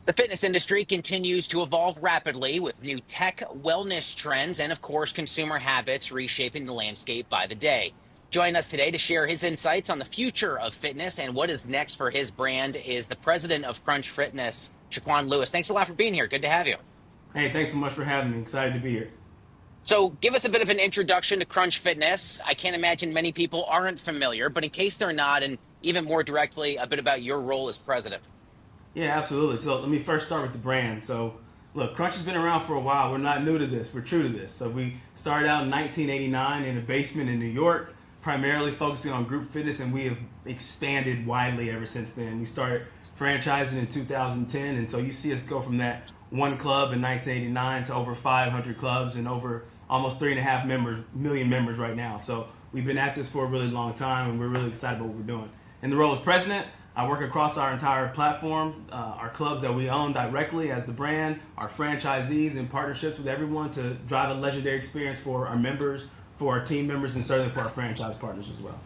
The fitness industry continues to evolve rapidly with new tech, wellness trends, and of course, consumer habits reshaping the landscape by the day. Joining us today to share his insights on the future of fitness and what is next for his brand is the president of Crunch Fitness, Chequan Lewis. Thanks a lot for being here. Good to have you. Hey, thanks so much for having me. Excited to be here. So, give us a bit of an introduction to Crunch Fitness. I can't imagine many people aren't familiar, but in case they're not, and even more directly, a bit about your role as president. Yeah, absolutely. So let me first start with the brand. So look, Crunch has been around for a while. We're not new to this. We're true to this. So we started out in 1989 in a basement in New York, primarily focusing on group fitness, and we have expanded widely ever since then. We started franchising in 2010, and so you see us go from that one club in 1989 to over 500 clubs and over almost 3.5 million members right now. So we've been at this for a really long time, and we're really excited about what we're doing. In the role as president, I work across our entire platform, our clubs that we own directly as the brand, our franchisees, and partnerships with everyone to drive a legendary experience for our members, for our team members, and certainly for our franchise partners as well.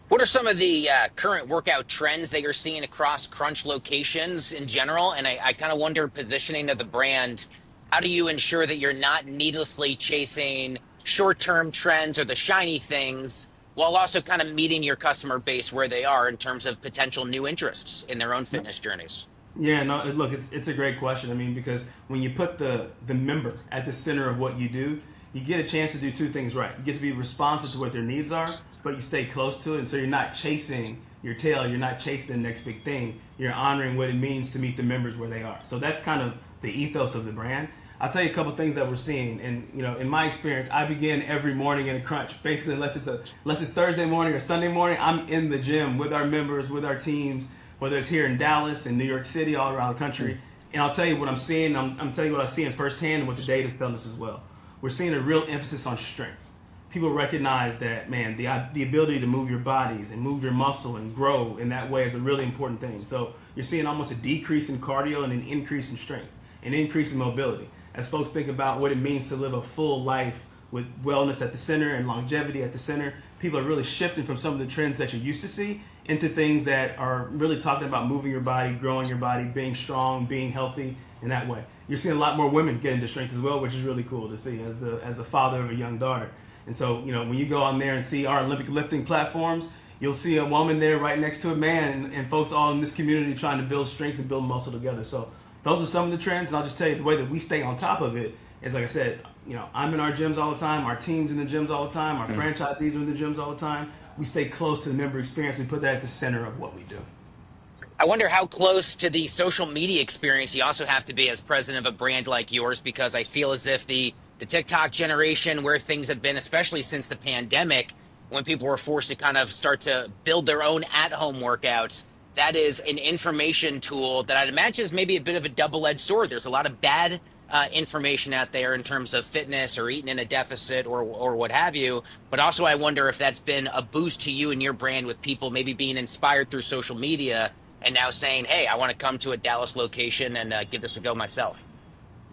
What are some of the current workout trends that you're seeing across Crunch locations in general? And I kind of wonder, positioning of the brand, how do you ensure that you're not needlessly chasing short-term trends or the shiny things while also kind of meeting your customer base where they are in terms of potential new interests in their own fitness journeys? Yeah, no, look, it's a great question. I mean, because when you put the member at the center of what you do, you get a chance to do two things right. You get to be responsive to what their needs are, but you stay close to it, and so you're not chasing your tail, you're not chasing the next big thing. You're honoring what it means to meet the members where they are. So that's kind of the ethos of the brand. I'll tell you a couple things that we're seeing, and in my experience, I begin every morning in a crunch. Basically, unless it's Thursday morning or Sunday morning, I'm in the gym with our members, with our teams, whether it's here in Dallas, in New York City, all around the country. And I'll tell you what I'm seeing. I'm telling you what I'm seeing firsthand and what the data is telling us as well. We're seeing a real emphasis on strength. People recognize that, man, the ability to move your bodies and move your muscle and grow in that way is a really important thing. So you're seeing almost a decrease in cardio and an increase in strength, an increase in mobility. As folks think about what it means to live a full life with wellness at the center and longevity at the center, people are really shifting from some of the trends that you used to see into things that are really talking about moving your body, growing your body, being strong, being healthy in that way. You're seeing a lot more women get into strength as well, which is really cool to see as the father of a young daughter. And so, when you go on there and see our Olympic lifting platforms, you'll see a woman there right next to a man, and folks all in this community trying to build strength and build muscle together. So those are some of the trends, and I'll just tell you the way that we stay on top of it is, like I said, I'm in our gyms all the time, our team's in the gyms all the time, our franchisees are in the gyms all the time. We stay close to the member experience. We put that at the center of what we do. I wonder how close to the social media experience you also have to be as president of a brand like yours, because I feel as if the TikTok generation, where things have been, especially since the pandemic, when people were forced to kind of start to build their own at-home workouts, that is an information tool that I'd imagine is maybe a bit of a double-edged sword. There's a lot of bad information out there in terms of fitness or eating in a deficit or what have you. But also I wonder if that's been a boost to you and your brand, with people maybe being inspired through social media and now saying, hey, I want to come to a Dallas location and give this a go myself.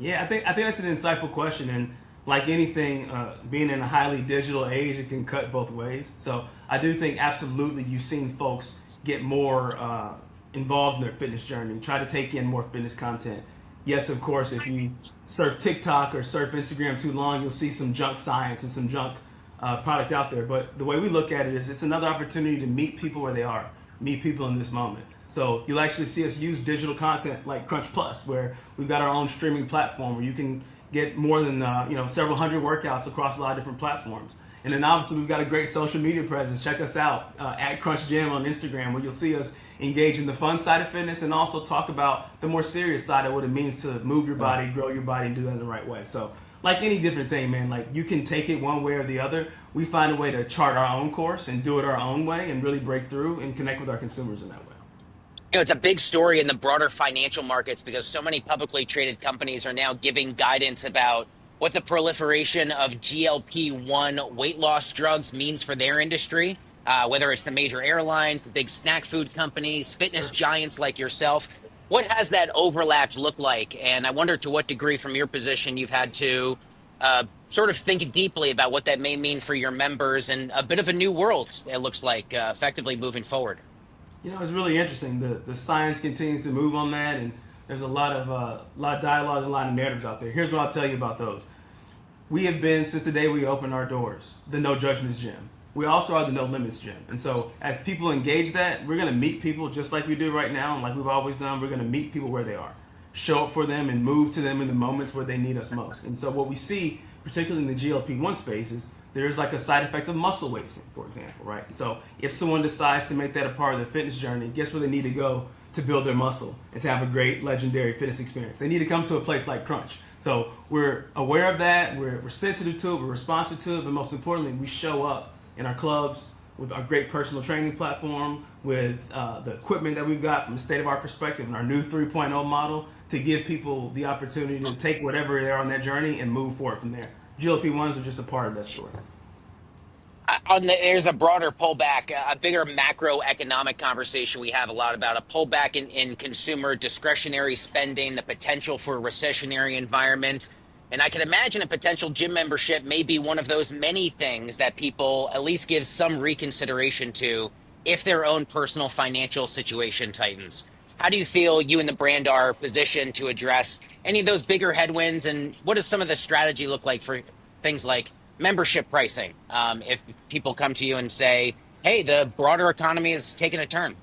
Yeah, I think that's an insightful question, and like anything, being in a highly digital age, it can cut both ways. So I do think absolutely you've seen folks get more involved in their fitness journey, try to take in more fitness content. Yes, of course, if you surf TikTok or surf Instagram too long, you'll see some junk science and some junk product out there. But the way we look at it is it's another opportunity to meet people where they are, meet people in this moment. So you'll actually see us use digital content like Crunch Plus, where we've got our own streaming platform where you can get more than several hundred workouts across a lot of different platforms. And then obviously we've got a great social media presence. Check us out at Crunch Gym on Instagram, where you'll see us engage in the fun side of fitness and also talk about the more serious side of what it means to move your body, grow your body, and do that in the right way. So like any different thing, man, like you can take it one way or the other. We find a way to chart our own course and do it our own way and really break through and connect with our consumers in that way. It's a big story in the broader financial markets because so many publicly traded companies are now giving guidance about what the proliferation of GLP-1 weight loss drugs means for their industry, whether it's the major airlines, the big snack food companies, fitness giants like yourself. What has that overlap look like? And I wonder to what degree, from your position, you've had to sort of think deeply about what that may mean for your members and a bit of a new world, it looks like, effectively moving forward. It's really interesting. The science continues to move on that, and there's a lot of dialogue, a lot of narratives out there. Here's what I'll tell you about those. We have been, since the day we opened our doors, the no judgments gym. We also are the no limits gym. And so as people engage that, we're going to meet people just like we do right now and like we've always done. We're going to meet people where they are, show up for them and move to them in the moments where they need us most. And so what we see, particularly in the GLP-1 space, is there's like a side effect of muscle wasting, for example, right? And so if someone decides to make that a part of their fitness journey, guess where they need to go to build their muscle and to have a great legendary fitness experience? They need to come to a place like Crunch. So we're aware of that, we're sensitive to it, we're responsive to it, but most importantly, we show up in our clubs with our great personal training platform, with the equipment that we've got from the state-of-art perspective and our new 3.0 model to give people the opportunity to take whatever they're on that journey and move forward from there. GLP-1s are just a part of that story. There's a broader pullback, a bigger macroeconomic conversation we have a lot about, a pullback in consumer discretionary spending, the potential for a recessionary environment. And I can imagine a potential gym membership may be one of those many things that people at least give some reconsideration to if their own personal financial situation tightens. How do you feel you and the brand are positioned to address any of those bigger headwinds? And what does some of the strategy look like for things like membership pricing? If people come to you and say, hey, the broader economy is taking a turn.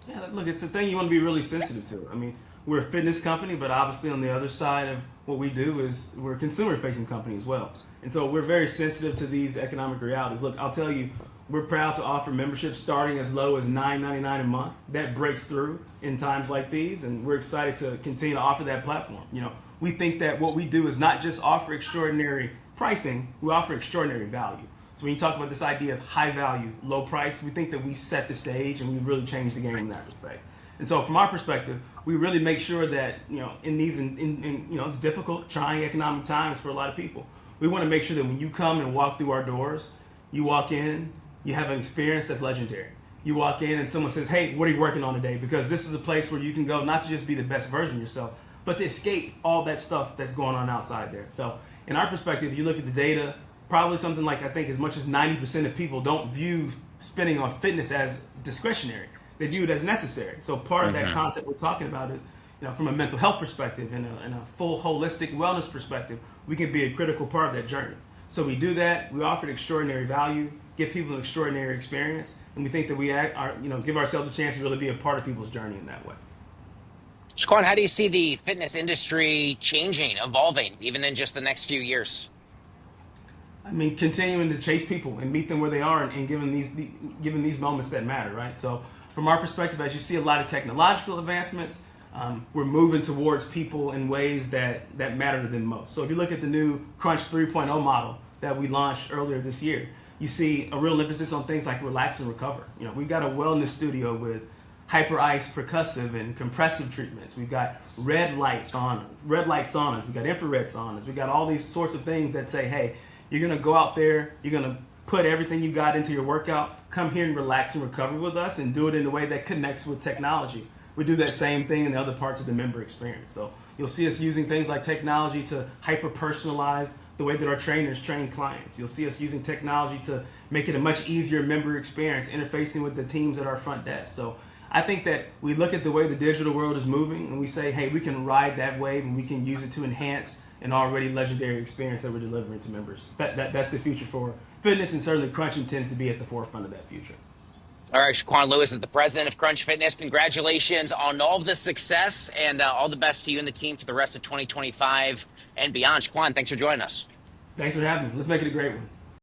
Yeah, look, it's a thing you want to be really sensitive to. I mean, we're a fitness company, but obviously on the other side of what we do is we're a consumer-facing company as well. And so we're very sensitive to these economic realities. Look, I'll tell you, we're proud to offer memberships starting as low as $9.99 a month. That breaks through in times like these, and we're excited to continue to offer that platform. You know, we think that what we do is not just offer extraordinary pricing, we offer extraordinary value. So when you talk about this idea of high value, low price, we think that we set the stage and we really change the game in that respect. And so from our perspective, we really make sure that, you know, in these, you know, it's difficult, trying economic times for a lot of people. We want to make sure that when you come and walk through our doors, you walk in, you have an experience that's legendary. You walk in and someone says, hey, what are you working on today? Because this is a place where you can go not to just be the best version of yourself, but to escape all that stuff that's going on outside there. So in our perspective, you look at the data, probably something like, I think as much as 90% of people don't view spending on fitness as discretionary. They view it as necessary. So part of that concept we're talking about is, you know, from a mental health perspective and a full holistic wellness perspective, we can be a critical part of that journey. So we do that. We offer extraordinary value, give people an extraordinary experience, and we think that we give ourselves a chance to really be a part of people's journey in that way. Chequan, how do you see the fitness industry changing, evolving, even in just the next few years? I mean, continuing to chase people and meet them where they are and given these moments that matter, right? So from our perspective, as you see a lot of technological advancements, we're moving towards people in ways that matter to them most. So if you look at the new Crunch 3.0 model that we launched earlier this year, you see a real emphasis on things like relax and recover. You know, we've got a wellness studio with hyper ice percussive and compressive treatments. We've got red light saunas, we've got infrared saunas, we've got all these sorts of things that say, hey, you're gonna go out there, you're gonna put everything you got into your workout, come here and relax and recover with us and do it in a way that connects with technology. We do that same thing in the other parts of the member experience. So you'll see us using things like technology to hyper personalize the way that our trainers train clients. You'll see us using technology to make it a much easier member experience, interfacing with the teams at our front desk. So I think that we look at the way the digital world is moving and we say, hey, we can ride that wave and we can use it to enhance an already legendary experience that we're delivering to members. That's the future for fitness, and certainly Crunch intends to be at the forefront of that future. All right, Chequan Lewis is the president of Crunch Fitness. Congratulations on all of the success and all the best to you and the team for the rest of 2025 and beyond. Chequan, thanks for joining us. Thanks for having me. Let's make it a great one.